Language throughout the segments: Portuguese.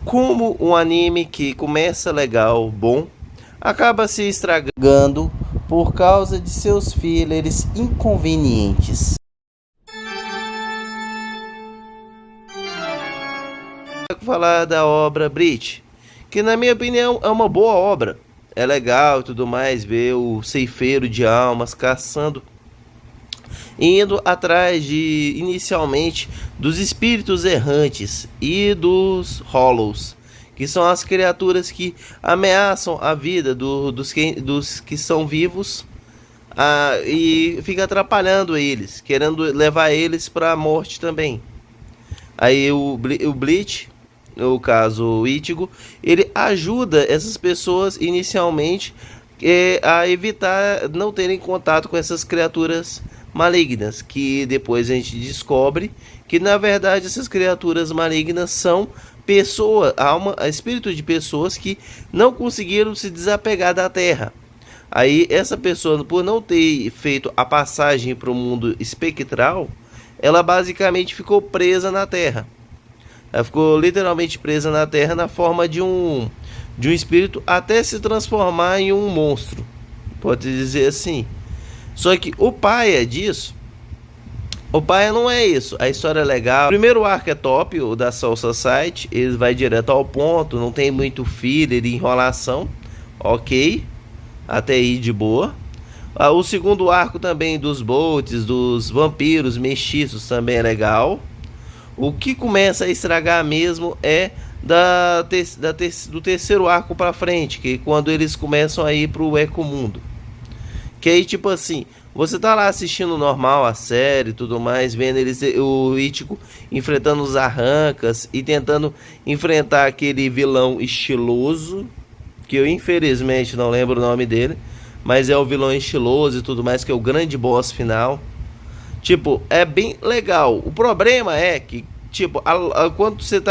Como um anime que começa legal, bom, acaba se estragando por causa de seus fillers inconvenientes. Vou falar da obra Bleach, que na minha opinião é uma boa obra. É legal e tudo mais ver o ceifeiro de almas caçando, indo atrás de inicialmente dos espíritos errantes e dos Hollows, que são as criaturas que ameaçam a vida dos que são vivos, e fica atrapalhando eles, querendo levar eles para a morte também. Aí o Bleach, no caso o Ichigo, ele ajuda essas pessoas inicialmente a evitar não terem contato com essas criaturas malignas, que depois a gente descobre que na verdade essas criaturas malignas são espírito de pessoas que não conseguiram se desapegar da Terra. Aí essa pessoa, por não ter feito a passagem para o mundo espectral, ela basicamente ficou presa na Terra. Ela ficou literalmente presa na Terra na forma de um espírito até se transformar em um monstro, pode dizer assim. Só que o paia disso, o paia não é isso. A história é legal. O primeiro arco é top, o da Soul Society. Ele vai direto ao ponto, não tem muito filler e enrolação. Ok, até aí de boa. O segundo arco também dos Bolts, dos vampiros mestiços, também é legal. O que começa a estragar mesmo é do terceiro arco pra frente, que é quando eles começam a ir pro Ecomundo. Que aí, tipo assim, você tá lá assistindo normal a série e tudo mais, vendo eles, o Ichigo enfrentando os arrancas e tentando enfrentar aquele vilão estiloso, que eu infelizmente não lembro o nome dele, mas é o vilão estiloso e tudo mais, que é o grande boss final. Tipo, é bem legal. O problema é que, tipo, quando você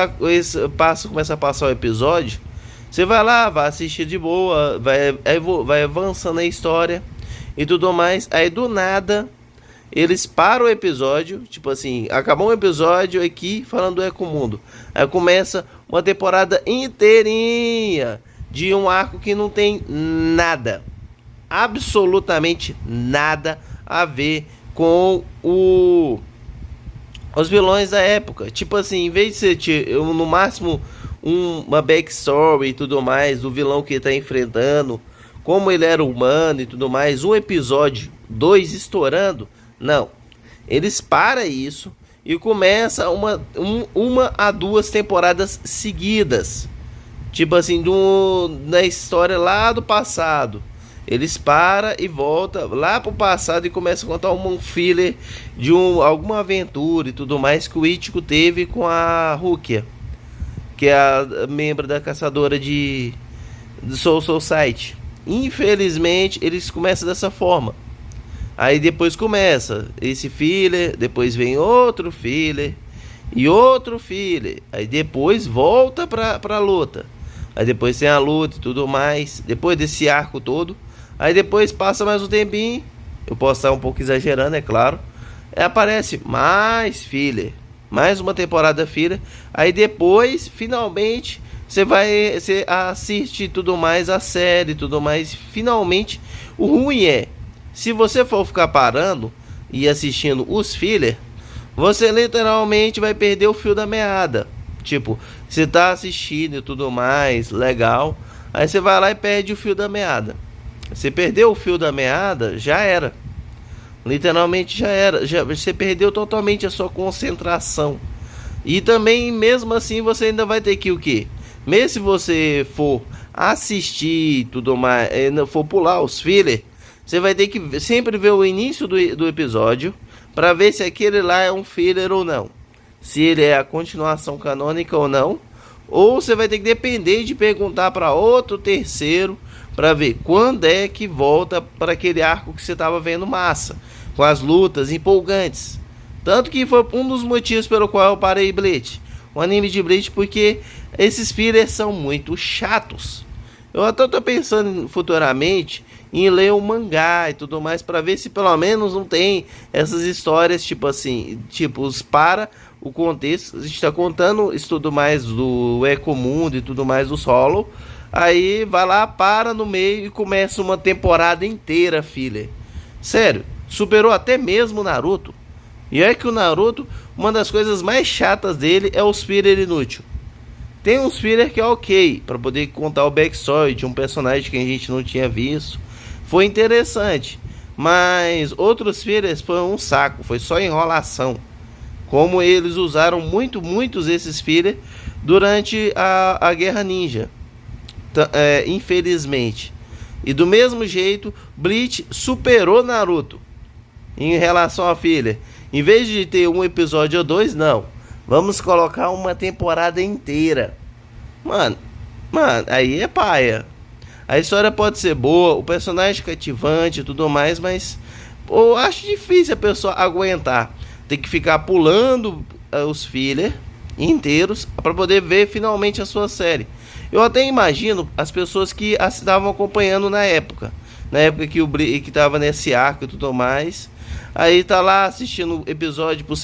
começa a passar o episódio, você vai lá, vai assistir de boa, vai avançando a história e tudo mais. Aí do nada eles param o episódio, tipo assim, acabou um episódio aqui falando do Ecomundo. Aí começa uma temporada inteirinha de um arco que não tem nada, absolutamente nada a ver com os vilões da época. Tipo assim, em vez de ser no máximo uma backstory e tudo mais do vilão que está enfrentando, como ele era humano e tudo mais, um episódio, dois estourando, não. Eles param isso e começa uma a duas temporadas seguidas. Tipo assim, na história lá do passado. Eles param e voltam lá pro passado e começam a contar um filler de alguma aventura e tudo mais que o Ichigo teve com a Rukia, que é a membro da caçadora de Soul Society. Infelizmente, eles começam dessa forma. Aí depois começa esse filler, depois vem outro filler e outro filler. Aí depois volta pra luta. Aí depois tem a luta e tudo mais. Depois desse arco todo. Aí depois passa mais um tempinho. Eu posso estar um pouco exagerando, é claro. Aí aparece mais filler. Mais uma temporada filler. Aí depois, finalmente, você assiste tudo mais, a série, tudo mais. Finalmente, o ruim é, se você for ficar parando e assistindo os filler, você literalmente vai perder o fio da meada. Tipo, você tá assistindo e tudo mais, legal. Aí você vai lá e perde o fio da meada. Você perdeu o fio da meada, já era. Literalmente já era. Você perdeu totalmente a sua concentração. E também, mesmo assim, você ainda vai ter que o quê? Mesmo se você for assistir tudo mais, for pular os filler, você vai ter que sempre ver o início do episódio para ver se aquele lá é um filler ou não. Se ele é a continuação canônica ou não. Ou você vai ter que depender de perguntar para outro terceiro para ver quando é que volta para aquele arco que você estava vendo massa, com as lutas empolgantes. Tanto que foi um dos motivos pelo qual eu parei Bleach, o anime de Bleach, porque esses fillers são muito chatos. Eu até tô pensando futuramente em ler o mangá e tudo mais para ver se pelo menos não tem essas histórias tipo assim, tipo os o contexto. A gente está contando isso tudo mais do Ecomundo e tudo mais do Solo. Aí vai lá, para no meio e começa uma temporada inteira, filler. Sério, superou até mesmo o Naruto. E é que o Naruto, uma das coisas mais chatas dele é os filler inútil. Tem uns filler que é ok, para poder contar o backstory de um personagem que a gente não tinha visto. Foi interessante, mas outros fillers foi um saco, foi só enrolação. Como eles usaram muitos desses fillers durante a Guerra Ninja. Infelizmente. E do mesmo jeito, Bleach superou Naruto em relação a filler. Em vez de ter um episódio ou dois, não. Vamos colocar uma temporada inteira. Mano, aí é paia. A história pode ser boa, o personagem cativante e tudo mais, mas eu acho difícil a pessoa aguentar. Tem que ficar pulando os filler inteiros para poder ver finalmente a sua série. Eu até imagino as pessoas que estavam acompanhando na época que o que tava nesse arco e tudo mais. Aí tá lá assistindo episódio por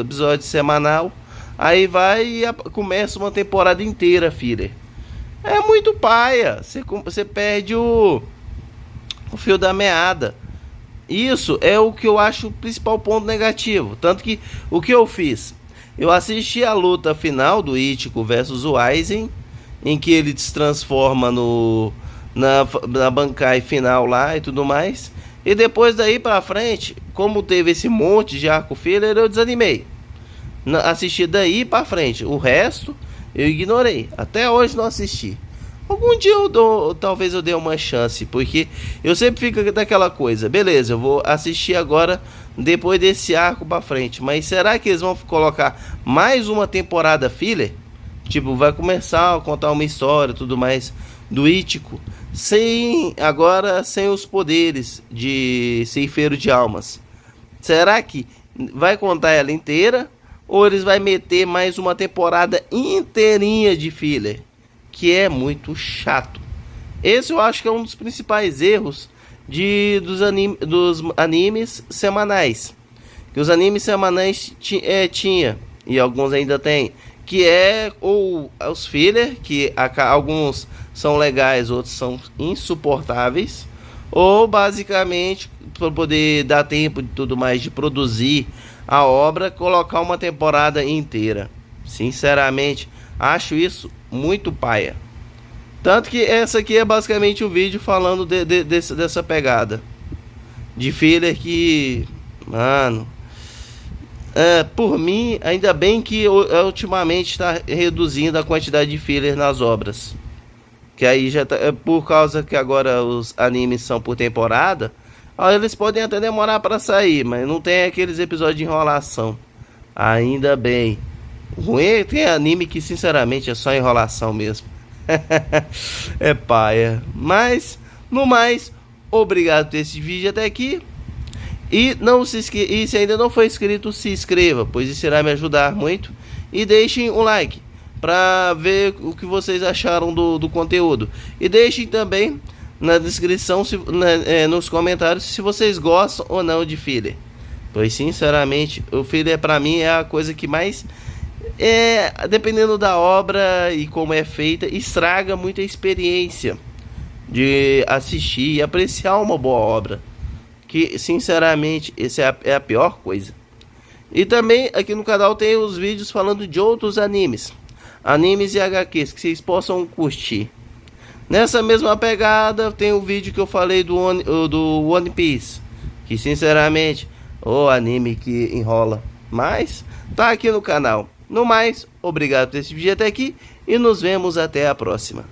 episódio semanal. Aí vai e começa uma temporada inteira, filler. É muito paia. Você perde o fio da meada. Isso é o que eu acho o principal ponto negativo. Tanto que o que eu fiz? Eu assisti a luta final do Ichigo versus o Aizen, em que ele se transforma na Bankai final lá e tudo mais. E depois daí pra frente, como teve esse monte de arco filler, eu desanimei. Assisti daí pra frente. O resto eu ignorei. Até hoje não assisti. Algum dia talvez eu dê uma chance, porque eu sempre fico daquela coisa. Beleza, eu vou assistir agora depois desse arco pra frente. Mas será que eles vão colocar mais uma temporada filler? Tipo, vai começar a contar uma história e tudo mais do Ichigo, agora sem os poderes de ceifeiro de almas. Será que vai contar ela inteira? Ou eles vão meter mais uma temporada inteirinha de filler? Que é muito chato. Esse eu acho que é um dos principais erros dos animes semanais. Que os animes semanais tinha, e alguns ainda tem, que é ou os filler, que alguns são legais, outros são insuportáveis, ou basicamente para poder dar tempo de tudo mais de produzir a obra, colocar uma temporada inteira. Sinceramente, acho isso muito paia. Tanto que essa aqui é basicamente o vídeo falando dessa pegada de filler que, mano, por mim, ainda bem que ultimamente está reduzindo a quantidade de filler nas obras. Que aí já tá, por causa que agora os animes são por temporada, eles podem até demorar para sair, mas não tem aqueles episódios de enrolação. Ainda bem. O ruim é que tem anime que sinceramente é só enrolação mesmo. É paia. Mas, no mais, obrigado por ter esse vídeo até aqui. E se ainda não foi inscrito, se inscreva, pois isso irá me ajudar muito. E deixem um like para ver o que vocês acharam do conteúdo. E deixem também na descrição, nos comentários, se vocês gostam ou não de filler. Pois sinceramente, o filler para mim é a coisa que mais, dependendo da obra e como é feita, estraga muita experiência de assistir e apreciar uma boa obra. Que sinceramente, essa é a pior coisa. E também aqui no canal tem os vídeos falando de outros animes e HQs que vocês possam curtir. Nessa mesma pegada tem o vídeo que eu falei do One Piece, que sinceramente, anime que enrola, mas tá aqui no canal. No mais, obrigado por esse vídeo até aqui e nos vemos até a próxima.